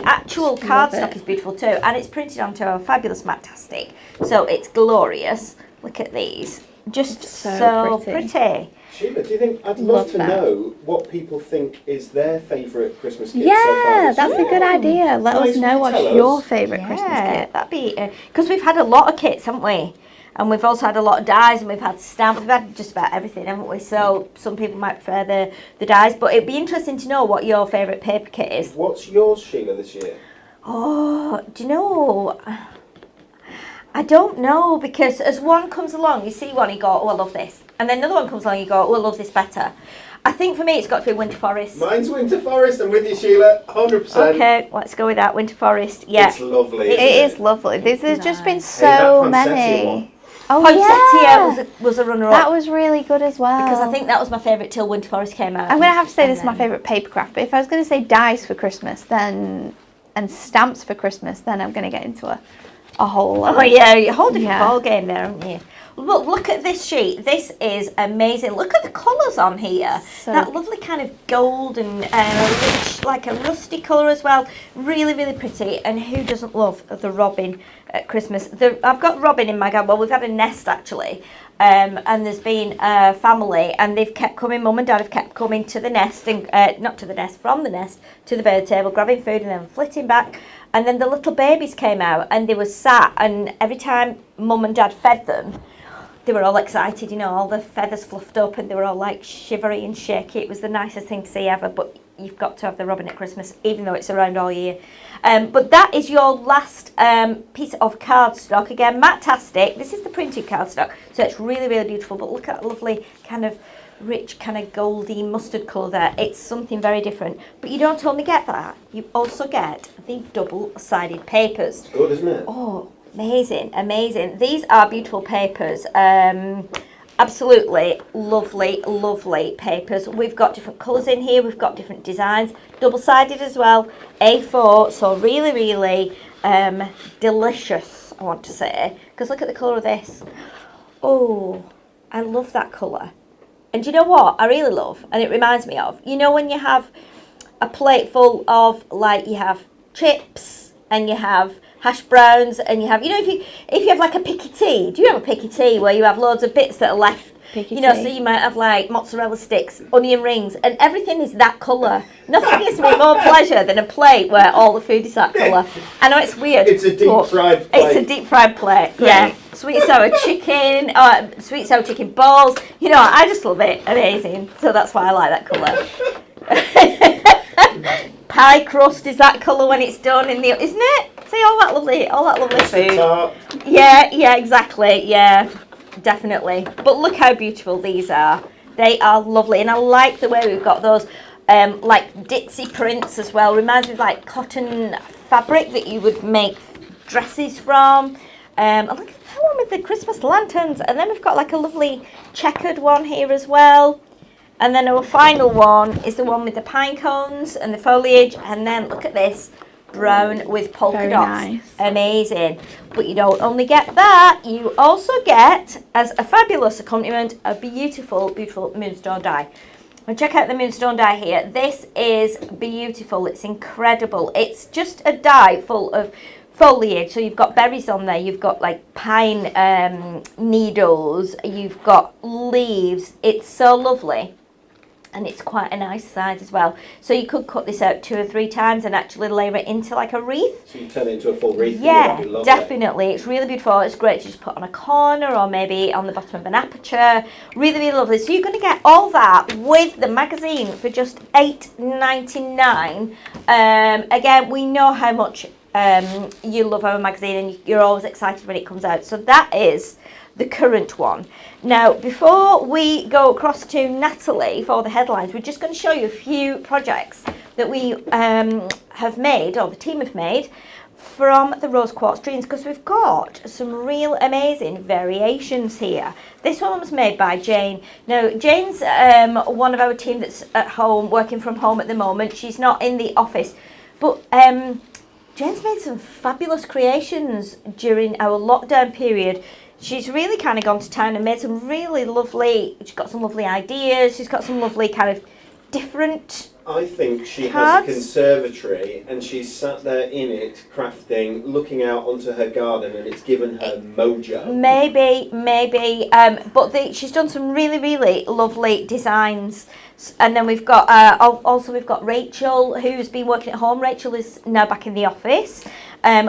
actual cardstock is beautiful too, and it's printed onto a fabulous Matastic. So it's glorious. Look at these. Just so pretty. Sheila, do you think, I'd Love love to that. know what people think is their favourite Christmas kit so Yeah, far this that's year. a good idea. Let Nice, us know what's tell us. your favourite Christmas kit. That'd be, because we've had a lot of kits, haven't we? And we've also had a lot of dies, and we've had stamps. We've had just about everything, haven't we? So some people might prefer the dies, but it'd be interesting to know what your favourite paper kit is. What's yours, Sheila, this year? Oh, do you know? I don't know, because as one comes along, you see one, you go, oh, I love this. And then another one comes along, you go, oh, I love this better. I think for me, it's got to be Winter Forest. Mine's Winter Forest. I'm with you, Sheila. 100%. Okay, let's go with that. Winter Forest. Yeah. It's lovely. It isn't is lovely. There's just been Hey, so that poinsettia many. one. Oh Poinsettia was a runner-up. that was really good as well. because I think that was my favourite till Winter Forest came out. I'm going to have to say And this is my then- favourite paper craft, but if I was going to say dies for Christmas then and stamps for Christmas, then I'm going to get into a whole Oh yeah, a whole different Yeah. ball game there, aren't you? Look at this sheet. This is amazing. Look at the colours on here. So- that lovely kind of gold and rich, like a rusty colour as well. Really, really pretty. And who doesn't love the robin at Christmas? I've got robin in my garden. Well, we've had a nest actually. And there's been a family, and they've kept coming. Mum and Dad have kept coming to the nest, and not to the nest, from the nest to the bird table, grabbing food and then flitting back. And then the little babies came out, and they were sat, and every time Mum and Dad fed them, they were all excited, you know, all the feathers fluffed up, and they were all like shivery and shaky. It was the nicest thing to see ever, but you've got to have the robin at Christmas, even though it's around all year. But that is your last piece of cardstock. Again, matte-tastic. This is the printed cardstock, so it's really, really beautiful. But look at that lovely kind of rich, kind of goldy mustard colour there. It's something very different. But you don't only get that. You also get the double-sided papers. It's good, isn't it? Oh, amazing, amazing. These are beautiful papers. Absolutely lovely, lovely papers. We've got different colours in here. We've got different designs. Double-sided as well. A4, so really, really delicious, I want to say. Because look at the colour of this. Oh, I love that colour. And do you know what I really love? And it reminds me of, you know, when you have a plate full of, like, you have chips and you have hash browns and you have, you know, if you have like a picky tea, do you have a picky tea where you have loads of bits that are left? Picky You know, tea. so you might have like mozzarella sticks, onion rings, and everything is that colour. Nothing gives me more pleasure than a plate where all the food is that colour. I know it's weird. It's a deep but fried plate. It's a deep fried plate, yeah. Sweet and sour chicken, sweet and sour chicken balls. You know, I just love it. Amazing. So that's why I like that colour. Pie crust is that colour when it's done in the, isn't it? See all that lovely food. Tart. Yeah, exactly. Yeah, definitely. But look how beautiful these are. They are lovely, and I like the way we've got those like ditzy prints as well. Reminds me of like cotton fabric that you would make dresses from. And look at that one with the Christmas lanterns, and then we've got like a lovely checkered one here as well. And then our final one is the one with the pine cones and the foliage, and then look at this. Brown with polka Very dots. nice. Amazing. But you don't only get that, you also get, as a fabulous accompaniment, a beautiful, beautiful moonstone die. And check out the moonstone die here. This is beautiful. It's incredible. It's just a die full of foliage. So you've got berries on there. You've got like pine needles. You've got leaves. It's so lovely. And it's quite a nice size as well. So you could cut this out 2 or 3 times and actually layer it into like a wreath. So you turn it into a full wreath. Yeah, That'd be lovely. definitely. It's really beautiful. It's great to just put on a corner or maybe on the bottom of an aperture. Really, really lovely. So you're going to get all that with the magazine for just $8.99. Again, we know how much you love our magazine and you're always excited when it comes out. So that is the current one. Now, before we go across to Natalie for the headlines, we're just going to show you a few projects that we have made, or the team have made, from the Rose Quartz Dreams, because we've got some real amazing variations here. This one was made by Jane. Now, Jane's one of our team that's at home, working from home at the moment. She's not in the office, but Jane's made some fabulous creations during our lockdown period. She's really kind of gone to town and made some really lovely, she's got some lovely ideas, she's got some lovely kind of different... I think she cards. has a conservatory and she's sat there in it, crafting, looking out onto her garden, and it's given her mojo. Maybe, but she's done some really, really lovely designs. And then we've got, also we've got Rachel, who's been working at home. Rachel is now back in the office,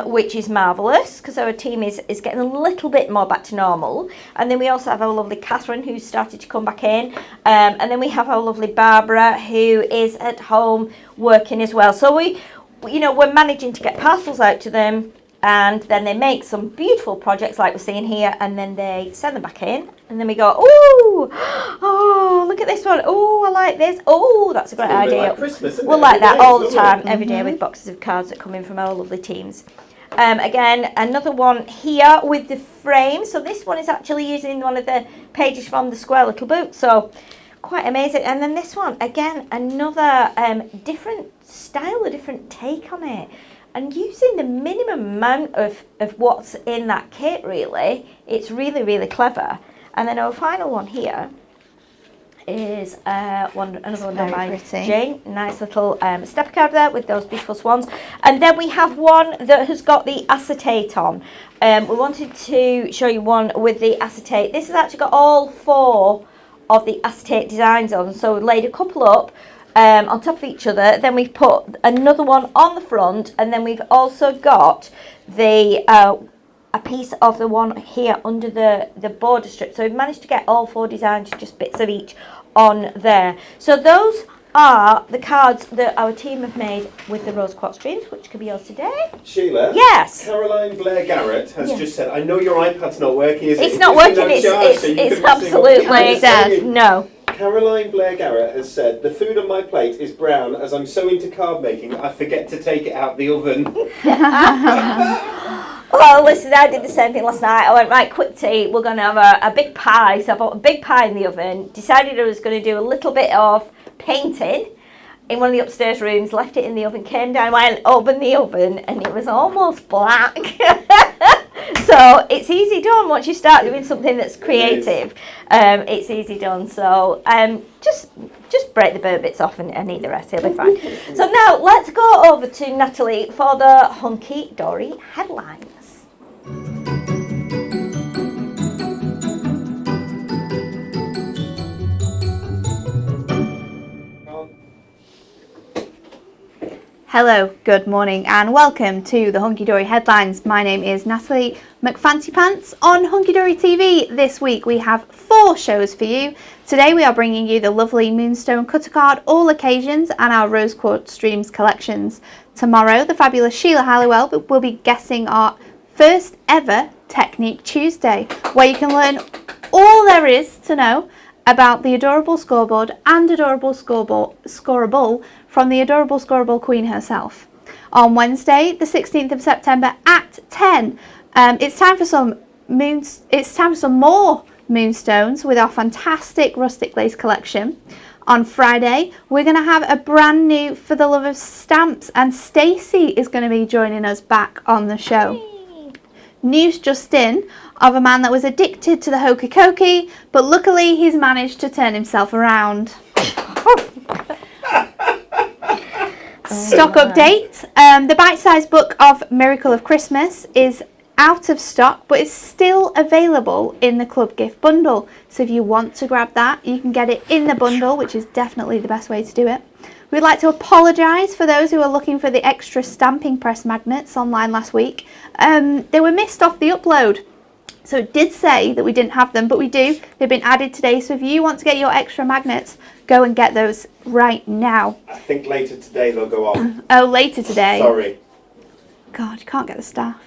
which is marvellous, because our team is getting a little bit more back to normal. And then we also have our lovely Catherine, who's started to come back in. And then we have our lovely Barbara, who is at home working as well. So you know, we're managing to get parcels out to them, and then they make some beautiful projects like we're seeing here, and then they send them back in, and then we go, oh, look at this one. Oh, I like this. Oh, that's a great idea. Like Christmas, isn't We'll it? like Every that day, all the isn't it? time, every day, with boxes of cards that come in from our lovely teams. Again, another one here with the frame. So this one is actually using one of the pages from the Squirrel Book. So quite amazing. And then this one, again, another different style, a different take on it. And using the minimum amount of what's in that kit, really. It's really, really clever. And then our final one here is another one done by Jane. Nice little stepper card there with those beautiful swans. And then we have one that has got the acetate on. We wanted to show you one with the acetate. This has actually got all 4 of the acetate designs on. So we laid a couple up on top of each other. Then we've put another one on the front, and then we've also got the a piece of the one here under the border strip. So we've managed to get all 4 designs, just bits of each on there. So those are the cards that our team have made with the Rose Quartz Dreams, which could be yours today. Sheila? Yes. Caroline Blair Garrett has just said, I know your iPad's not working, is it? It's not working, it's absolutely dead. No. Caroline Blair Garrett has said, the food on my plate is brown as I'm so into card making I forget to take it out the oven. Well, listen, I did the same thing last night. I went, right, quick tea, we're going to have a big pie. So I bought a big pie in the oven, decided I was going to do a little bit of painting in one of the upstairs rooms, left it in the oven, came down, went, opened the oven, and it was almost black. So it's easy done once you start doing something that's creative. It's easy done. So just break the burnt bits off and eat the rest. It'll be fine. So now let's go over to Natalie for the hunky dory headlines. Hello, good morning, and welcome to the Hunky Dory Headlines. My name is Natalie McFancypants. On Hunky Dory TV this week we have 4 shows for you. Today we are bringing you the lovely Moonstone cutter card All Occasions and our Rose Quartz Dreams collections. Tomorrow the fabulous Sheila Halliwell will be guessing our first ever Technique Tuesday, where you can learn all there is to know about the adorable scoreboard and adorable scorable from the adorable scorable queen herself. On Wednesday, the 16th of September at 10, it's time for some more moonstones with our fantastic rustic lace collection. On Friday, we're going to have a brand new For the Love of Stamps, and Stacey is going to be joining us back on the show. News just in of a man that was addicted to the hokey cokey, but luckily he's managed to turn himself around. Stock update. The bite-sized book of Miracle of Christmas is out of stock, but it's still available in the club gift bundle. So if you want to grab that, you can get it in the bundle, which is definitely the best way to do it. We'd like to apologise for those who are looking for the extra stamping press magnets online last week. They were missed off the upload. So it did say that we didn't have them, but we do. They've been added today. So if you want to get your extra magnets, go and get those right now. I think later today they'll go on. Oh, later today. Sorry. God, you can't get the staff.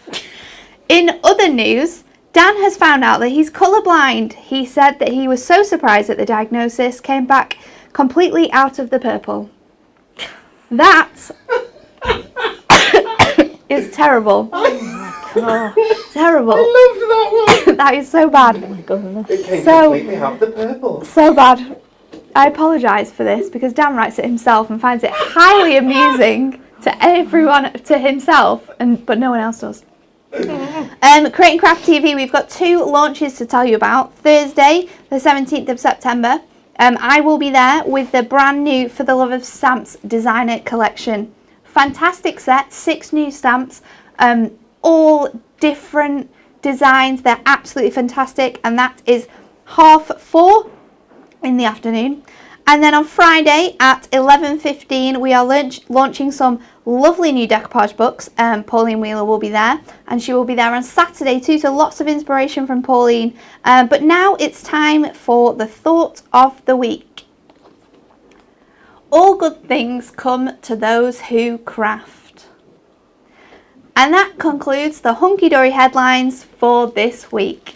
In other news, Dan has found out that he's colourblind. He said that he was so surprised that the diagnosis came back completely out of the purple. That is terrible. Oh, terrible. I loved that one. That is so bad. It came So- completely out of the purple. So bad. I apologise for this because Dan writes it himself and finds it highly amusing to everyone, to himself, but no one else does. Create and Craft TV, we've got 2 launches to tell you about. Thursday, the 17th of September, I will be there with the brand new For the Love of Stamps designer collection. Fantastic set, 6 new stamps, all different designs. They're absolutely fantastic, and that is 4:30 in the afternoon. And then on Friday at 11:15 we are launching some lovely new decoupage books. Pauline Wheeler will be there, and she will be there on Saturday too, so lots of inspiration from Pauline. But now it's time for the thought of the week. All good things come to those who craft. And that concludes the Hunky Dory headlines for this week.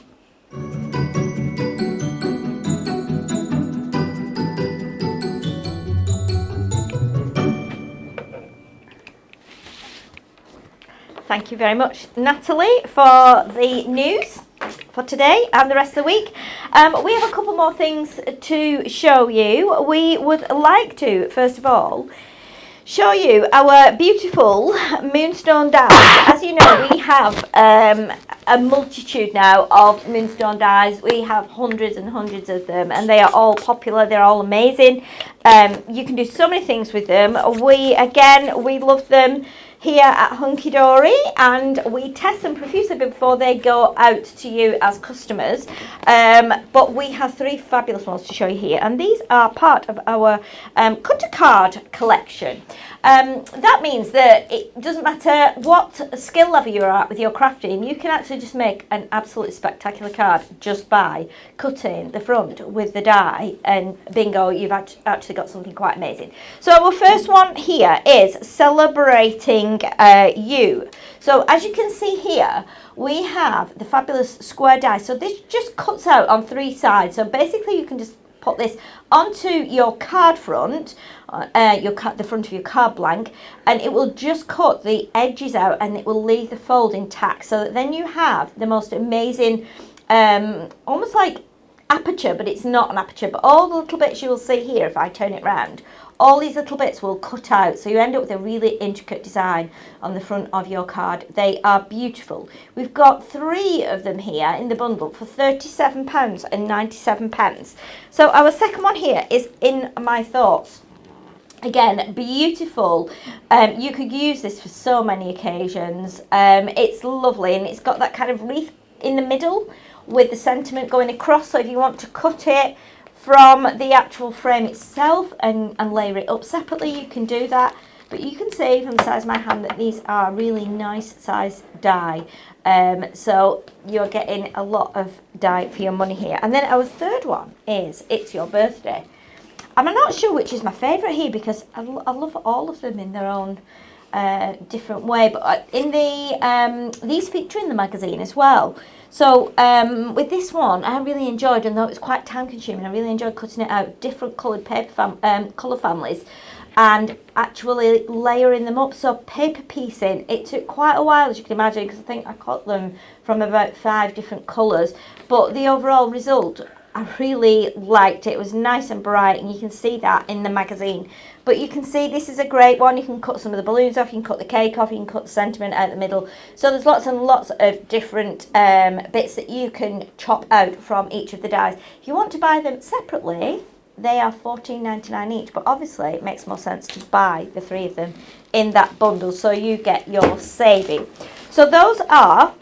Thank you very much, Natalie, for the news for today and the rest of the week. We have a couple more things to show you. We would like to, first of all, show you our beautiful moonstone dies. As you know, we have a multitude now of moonstone dies. We have hundreds and hundreds of them, and they are all popular. They're all amazing. You can do so many things with them. We love them here at Hunky Dory, and we test them profusely before they go out to you as customers. But we have 3 fabulous ones to show you here, and these are part of our cutter card collection. That means that it doesn't matter what skill level you're at with your crafting, you can actually just make an absolutely spectacular card just by cutting the front with the die, and bingo, you've actually got something quite amazing. So our first one here is celebrating you. So as you can see here, we have the fabulous square die. So this just cuts out on 3 sides. So basically you can just put this onto your card front, the front of your card blank, and it will just cut the edges out and it will leave the fold intact, so that then you have the most amazing, almost like aperture, but it's not an aperture, but all the little bits you will see here, if I turn it round, all these little bits will cut out, so you end up with a really intricate design on the front of your card. They are beautiful. We've got 3 of them here in the bundle for £37.97. So our second one here is In My Thoughts. Again, beautiful. You could use this for so many occasions. It's lovely, and it's got that kind of wreath in the middle with the sentiment going across, so if you want to cut it from the actual frame itself and layer it up separately, you can do that. But you can see from the size of my hand that these are really nice size die. So you're getting a lot of die for your money here. And then our third one is It's Your Birthday. And I'm not sure which is my favourite here, because I love all of them in their own different way. But in these feature in the magazine as well. So with this one, I really enjoyed, and though it was quite time consuming, I really enjoyed cutting it out different coloured colour families and actually layering them up. So paper piecing, it took quite a while, as you can imagine, because I think I cut them from about 5 different colours. But the overall result, I really liked it. It was nice and bright, and you can see that in the magazine. But you can see this is a great one. You can cut some of the balloons off, you can cut the cake off, you can cut the sentiment out the middle. So there's lots and lots of different bits that you can chop out from each of the dies. If you want to buy them separately, they are £14.99 each, but obviously it makes more sense to buy the 3 of them in that bundle, so you get your saving. So those are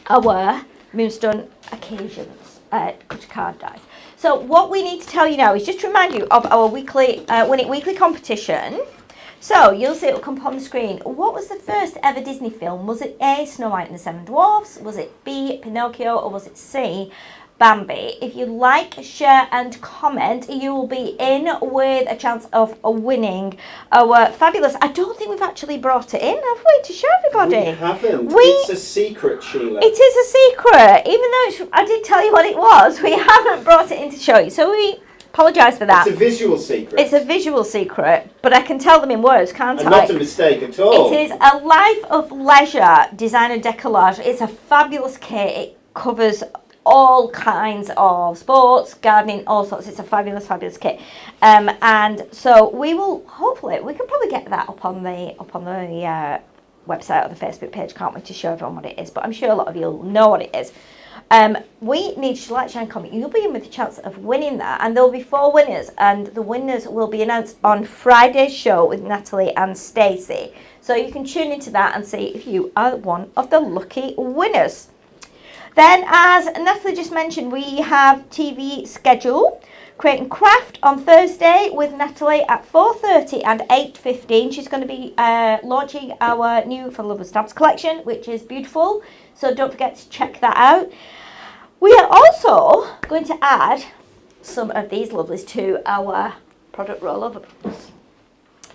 our Moonstone occasions, cutter card dies. So what we need to tell you now is just to remind you of our weekly Win It Weekly competition. So you'll see it will come up on the screen. What was the first ever Disney film? Was it A, Snow White and the Seven Dwarfs? Was it B, Pinocchio? Or was it C, Bambi? If you like, share and comment, you will be in with a chance of winning our fabulous, I don't think we've actually brought it in, have we, to show everybody? We haven't. It's a secret, Sheila. It is a secret. Even though I did tell you what it was, we haven't brought it in to show you. So we apologise for that. It's a visual secret. It's a visual secret, but I can tell them in words, can't and I? Not a mistake at all. It is a Life of Leisure designer decollage. It's a fabulous kit. It covers all kinds of sports, gardening, all sorts. It's a fabulous, fabulous kit. And so we will, hopefully, we can probably get that up on the website or the Facebook page, can't we, to show everyone what it is. But I'm sure a lot of you will know what it is. We need you to like, share and comment. You'll be in with a chance of winning that, and there'll be 4 winners, and the winners will be announced on Friday's show with Natalie and Stacey. So you can tune into that and see if you are one of the lucky winners. Then, as Natalie just mentioned, we have TV schedule. Create and Craft on Thursday with Natalie at 4:30 and 8:15. She's going to be launching our new For Love of Stamps collection, which is beautiful. So don't forget to check that out. We are also going to add some of these lovelies to our product rollover books.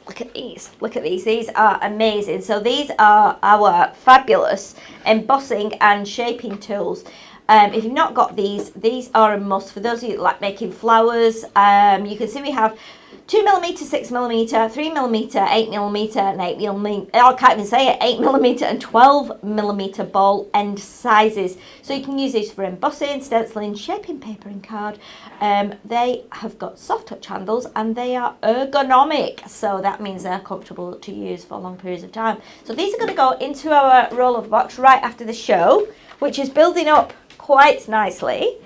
Look look at these. Look at these. These are amazing. So these are our fabulous embossing and shaping tools. If you've not got these are a must for those of you that like making flowers. You can see we have 2mm, 6mm, 3mm, 8mm, and 8mm. I can't even say it. 8mm and 12mm ball end sizes. So you can use these for embossing, stenciling, shaping paper and card. They have got soft touch handles and they are ergonomic. So that means they're comfortable to use for long periods of time. So these are going to go into our roll-off box right after the show, which is building up quite nicely.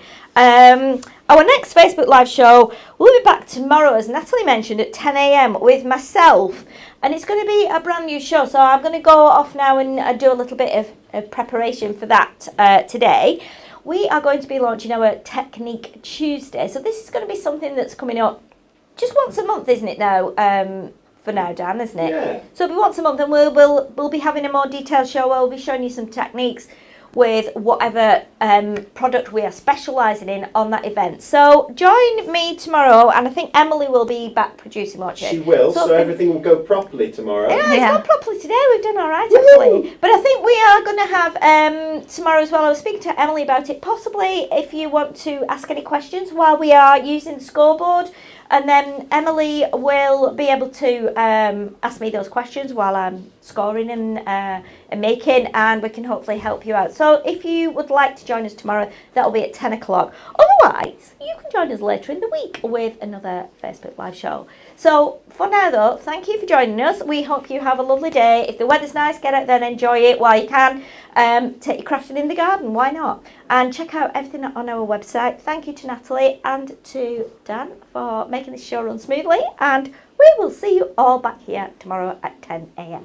Our next Facebook Live show will be back tomorrow, as Natalie mentioned, at 10 a.m. with myself. And it's going to be a brand new show. So I'm going to go off now and do a little bit of preparation for that today. We are going to be launching our Technique Tuesday. So this is going to be something that's coming up just once a month, isn't it now? For now, Dan, isn't it? Yeah. So it'll be once a month, and we'll be having a more detailed show where we'll be showing you some techniques with whatever product we are specialising in on that event. So join me tomorrow, and I think Emily will be back producing, won't she? She will, so everything will go properly tomorrow. Yeah, it's gone properly today. We've done all right, actually. But I think we are going to have tomorrow as well. I was speaking to Emily about it. Possibly, if you want to ask any questions while we are using the scoreboard, and then Emily will be able to ask me those questions while I'm scoring and making, and we can hopefully help you out. So if you would like to join us tomorrow, that'll be at 10 o'clock. Otherwise, you can join us later in the week with another Facebook Live show. So for now, though, thank you for joining us. We hope you have a lovely day. If the weather's nice, get out there and enjoy it while you can. Take your crafting in the garden, why not? And check out everything on our website. Thank you to Natalie and to Dan for making this show run smoothly. And we will see you all back here tomorrow at 10 a.m.